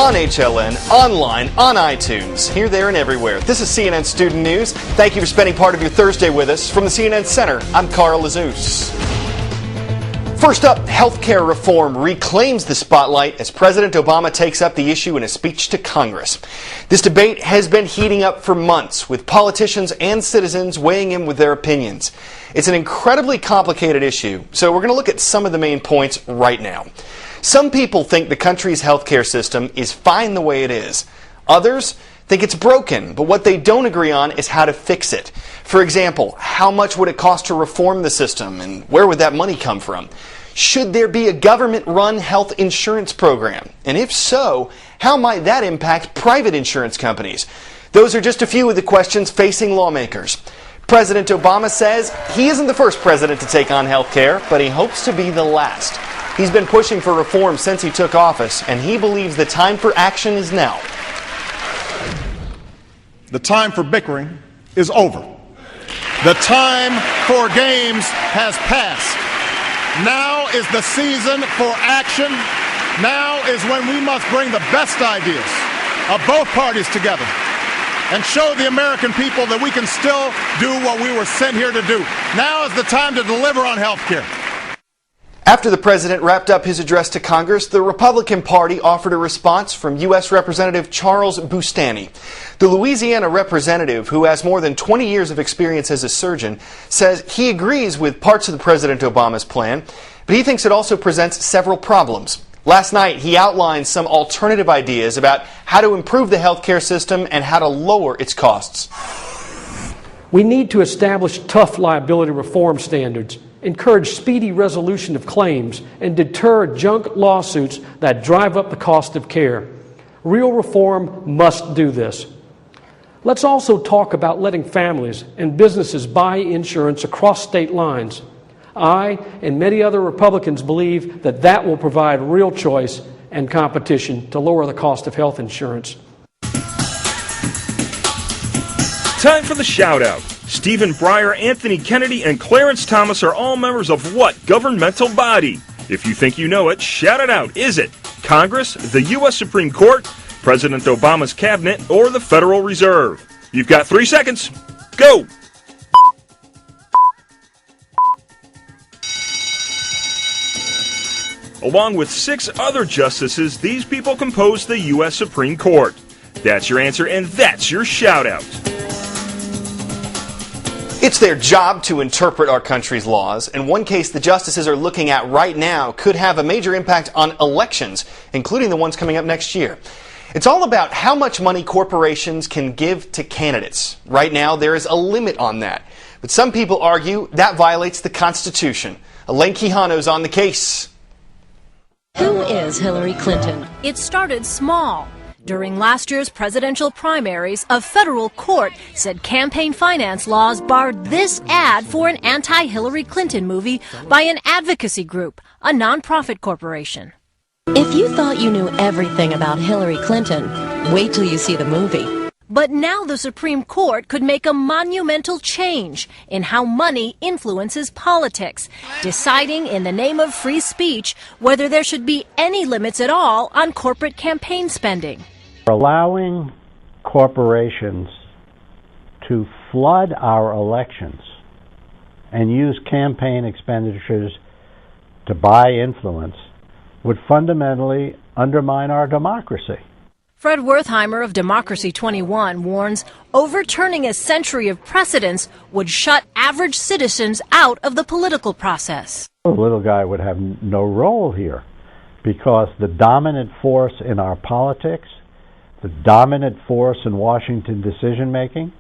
on HLN, online, on iTunes, here, there, and everywhere. This is CNN Student News. Thank you for spending part of your Thursday with us. From the CNN Center, I'm Carl Azus. First up, healthcare reform reclaims the spotlight as President Obama takes up the issue in a speech to Congress. This debate has been heating up for months, with politicians and citizens weighing in with their opinions. It's an incredibly complicated issue, so we're going to look at some of the main points right now. Some people think the country's healthcare system is fine the way it is. Others think it's broken, but what they don't agree on is how to fix it. For example, how much would it cost to reform the system, and where would that money come from? Should there be a government-run health insurance program? And if so, how might that impact private insurance companies? Those are just a few of the questions facing lawmakers. President Obama says he isn't the first president to take on health care, but he hopes to be the last. He's been pushing for reform since he took office, and he believes the time for action is now. The time for bickering is over. The time for games has passed. Now is the season for action. Now is when we must bring the best ideas of both parties together and show the American people that we can still do what we were sent here to do. Now is the time to deliver on health care. After the president wrapped up his address to Congress, the Republican Party offered a response from U.S. Representative Charles Boustany. The Louisiana representative, who has more than 20 years of experience as a surgeon, says he agrees with parts of the President Obama's plan, but he thinks it also presents several problems. Last night, he outlined some alternative ideas about how to improve the healthcare system and how to lower its costs. We need to establish tough liability reform standards, encourage speedy resolution of claims, and deter junk lawsuits that drive up the cost of care. Real reform must do this. Let's also talk about letting families and businesses buy insurance across state lines. I and many other Republicans believe that that will provide real choice and competition to lower the cost of health insurance. Time for the shout-out. Stephen Breyer, Anthony Kennedy, and Clarence Thomas are all members of what governmental body? If you think you know it, shout it out. Is it Congress, the U.S. Supreme Court, President Obama's cabinet, or the Federal Reserve? You've got 3 seconds. Go! Along with 6 other justices, these people compose the U.S. Supreme Court. That's your answer, and that's your shout-out. It's their job to interpret our country's laws, and one case the justices are looking at right now could have a major impact on elections, including the ones coming up next year. It's all about how much money corporations can give to candidates. Right now, there is a limit on that. But some people argue that violates the Constitution. Elaine Quijano's on the case. Who is Hillary Clinton? It started small. During last year's presidential primaries, a federal court said campaign finance laws barred this ad for an anti-Hillary Clinton movie by an advocacy group, a nonprofit corporation. If you thought you knew everything about Hillary Clinton, wait till you see the movie. But now the Supreme Court could make a monumental change in how money influences politics, deciding in the name of free speech whether there should be any limits at all on corporate campaign spending. Allowing corporations to flood our elections and use campaign expenditures to buy influence would fundamentally undermine our democracy. Fred Wertheimer of Democracy 21 warns overturning a century of precedents would shut average citizens out of the political process. The little guy would have no role here because the dominant force in our politics, the dominant force in Washington decision-making,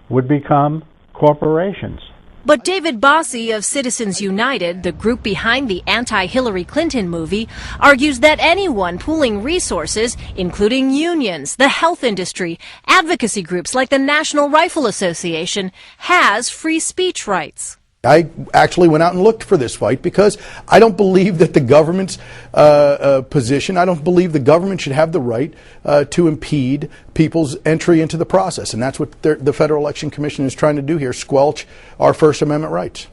would become corporations. But David Bossie of Citizens United, the group behind the anti-Hillary Clinton movie, argues that anyone pooling resources, including unions, the health industry, advocacy groups like the National Rifle Association, has free speech rights. I actually went out and looked for this fight because I don't believe that the government's position, I don't believe the government should have the right to impede people's entry into the process. And that's what the Federal Election Commission is trying to do here, squelch our First Amendment rights.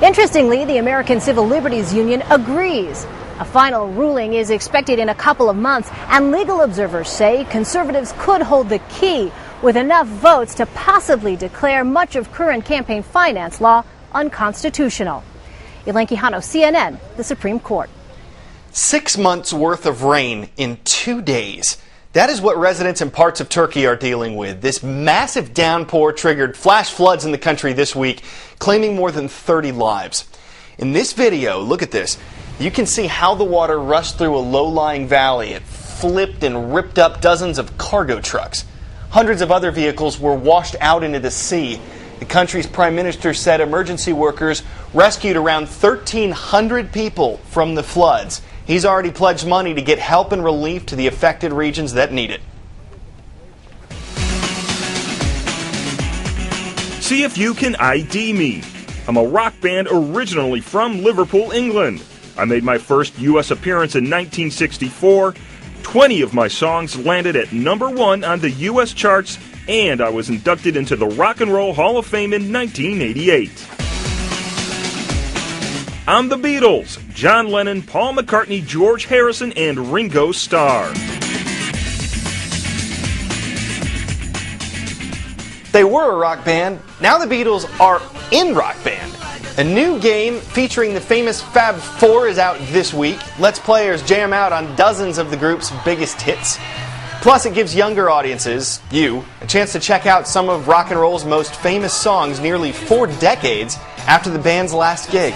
Interestingly, the American Civil Liberties Union agrees. A final ruling is expected in a couple of months, and legal observers say conservatives could hold the key with enough votes to possibly declare much of current campaign finance law unconstitutional. Elaine Quijano, CNN, the Supreme Court. 6 months worth of rain in 2 days. That is what residents in parts of Turkey are dealing with. This massive downpour triggered flash floods in the country this week, claiming more than 30 lives. In this video, look at this. You can see how the water rushed through a low-lying valley. It flipped and ripped up dozens of cargo trucks. Hundreds of other vehicles were washed out into the sea. The country's prime minister said emergency workers rescued around 1,300 people from the floods. He's already pledged money to get help and relief to the affected regions that need it. See if you can ID me. I'm a rock band originally from Liverpool, England. I made my first U.S. appearance in 1964. 20 of my songs landed at #1 on the U.S. charts, and I was inducted into the Rock and Roll Hall of Fame in 1988. I'm the Beatles, John Lennon, Paul McCartney, George Harrison, and Ringo Starr. They were a rock band. Now the Beatles are in Rock Band. A new game featuring the famous Fab Four is out this week. Lets players jam out on dozens of the group's biggest hits. Plus, it gives younger audiences, you, a chance to check out some of rock and roll's most famous songs nearly 4 decades after the band's last gig.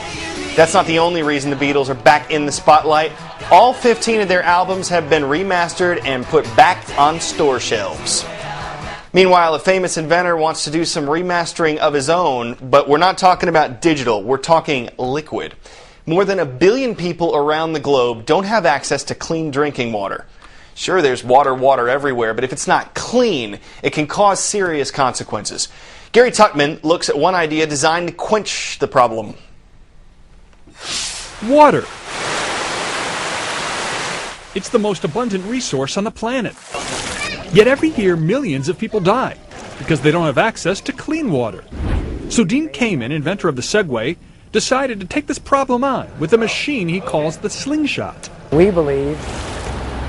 That's not the only reason the Beatles are back in the spotlight. All 15 of their albums have been remastered and put back on store shelves. Meanwhile, a famous inventor wants to do some remastering of his own, but we're not talking about digital, we're talking liquid. More than 1 billion people around the globe don't have access to clean drinking water. Sure, there's water everywhere, but if it's not clean, it can cause serious consequences. Gary Tuckman looks at one idea designed to quench the problem. Water. It's the most abundant resource on the planet. Yet every year, millions of people die because they don't have access to clean water. So Dean Kamen, inventor of the Segway, decided to take this problem on with a machine he calls the Slingshot. We believe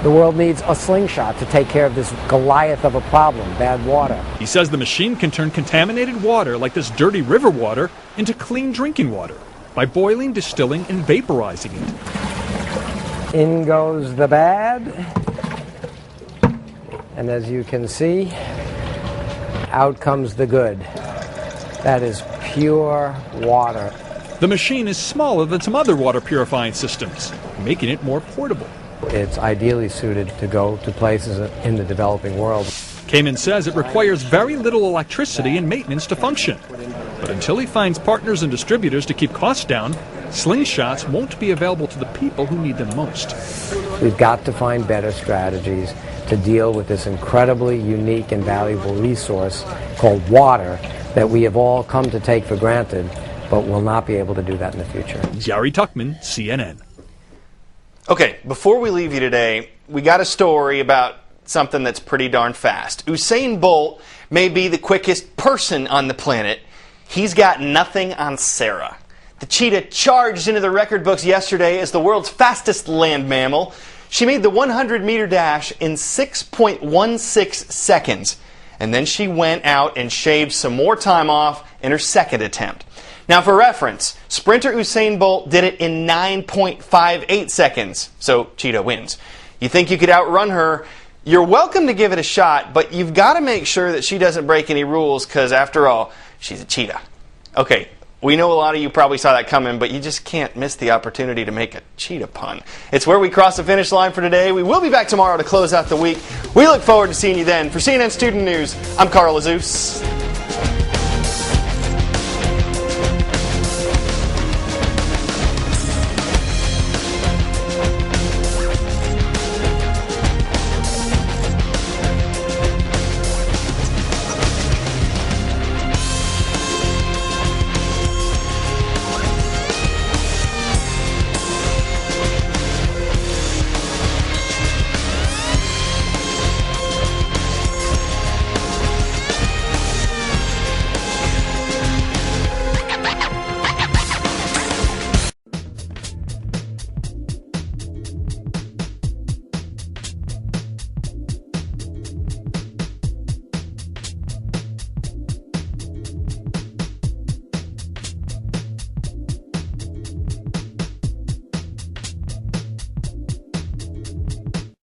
the world needs a slingshot to take care of this Goliath of a problem, bad water. He says the machine can turn contaminated water, like this dirty river water, into clean drinking water by boiling, distilling, and vaporizing it. In goes the bad. And as you can see, out comes the good. That is pure water. The machine is smaller than some other water purifying systems, making it more portable. It's ideally suited to go to places in the developing world. Kamen says it requires very little electricity and maintenance to function. But until he finds partners and distributors to keep costs down, slingshots won't be available to the people who need them most. We've got to find better strategies to deal with this incredibly unique and valuable resource called water that we have all come to take for granted, but will not be able to do that in the future. Gary Tuckman, CNN. Okay, before we leave you today, we got a story about something that's pretty darn fast. Usain Bolt may be the quickest person on the planet. He's got nothing on Sarah. The cheetah charged into the record books yesterday as the world's fastest land mammal. She made the 100-meter dash in 6.16 seconds. And then she went out and shaved some more time off in her second attempt. Now, for reference, sprinter Usain Bolt did it in 9.58 seconds. So, cheetah wins. You think you could outrun her? You're welcome to give it a shot, but you've got to make sure that she doesn't break any rules because, after all, she's a cheetah. Okay. We know a lot of you probably saw that coming, but you just can't miss the opportunity to make a cheetah pun. It's where we cross the finish line for today. We will be back tomorrow to close out the week. We look forward to seeing you then. For CNN Student News, I'm Carl Azuz.